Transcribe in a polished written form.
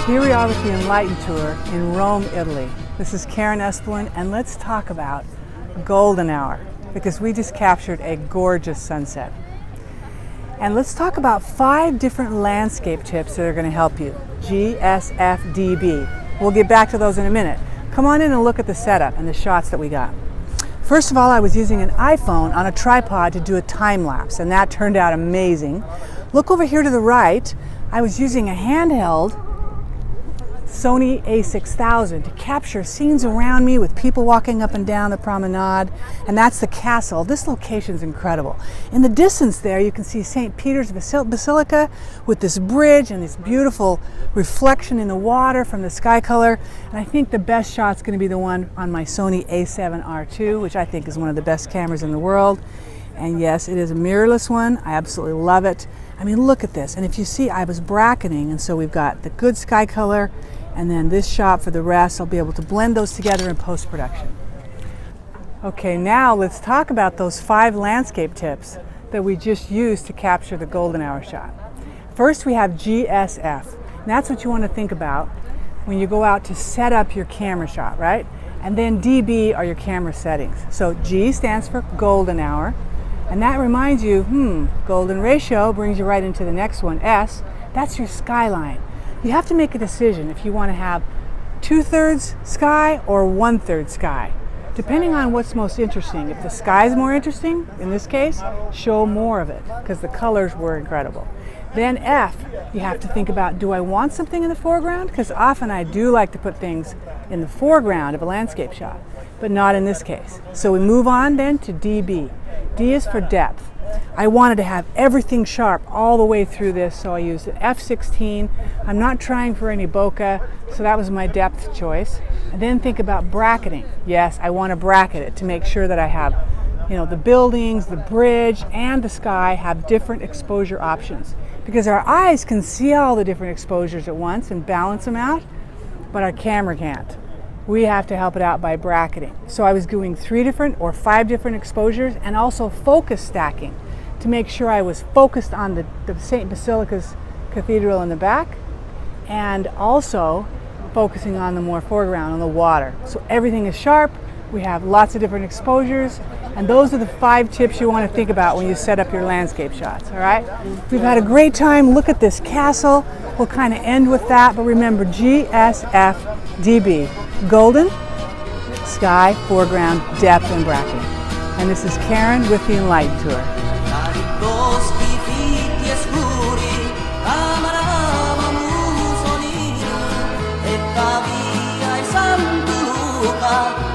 Here we are with the Enlighten tour in Rome, Italy. This is Karen Espelin, and let's talk about golden hour, because we just captured a gorgeous sunset. And let's talk about 5 different landscape tips that are going to help you. G.S.F.D.B. We'll get back to those in a minute. Come on in and look at the setup and the shots that we got. First of all, I was using an iPhone on a tripod to do a time lapse, and that turned out amazing. Look over here to the right. I was using a handheld Sony a6000 to capture scenes around me with people walking up and down the promenade, and that's the castle. This location is incredible. In the distance there you can see St. Peter's Basilica with this bridge and this beautiful reflection in the water from the sky color, and I think the best shot's going to be the one on my Sony a7R II, which I think is one of the best cameras in the world. And yes, it is a mirrorless one. I absolutely love it. I mean, look at this. And if you see, I was bracketing, and so we've got the good sky color and then this shot for the rest. I'll be able to blend those together in post-production. Okay, now let's talk about those 5 landscape tips that we just used to capture the golden hour shot. First, we have GSF. And that's what you want to think about when you go out to set up your camera shot, right? And then DB are your camera settings. So G stands for golden hour. And that reminds you, golden ratio brings you right into the next one. S, that's your skyline. You have to make a decision if you want to have 2/3 sky or 1/3 sky, depending on what's most interesting. If the sky is more interesting, in this case, show more of it, because the colors were incredible. Then F, you have to think about, do I want something in the foreground? Because often I do like to put things in the foreground of a landscape shot, but not in this case. So we move on then to DB. D is for depth. I wanted to have everything sharp all the way through this, so I used an f16. I'm not trying for any bokeh, so that was my depth choice. And then think about bracketing. Yes, I want to bracket it to make sure that I have, the buildings, the bridge, and the sky have different exposure options. Because our eyes can see all the different exposures at once and balance them out, but our camera can't. We have to help it out by bracketing. So I was doing 3 different or 5 different exposures, and also focus stacking to make sure I was focused on the St. Basilica's Cathedral in the back, and also focusing on the more foreground, on the water. So everything is sharp, we have lots of different exposures, and those are the 5 tips you want to think about when you set up your landscape shots, all right? We've had a great time. Look at this castle. We'll kind of end with that, but remember GSFDB. Golden, sky, foreground, depth, and bracketing. And this is Karen with the Enlighten tour. Santuka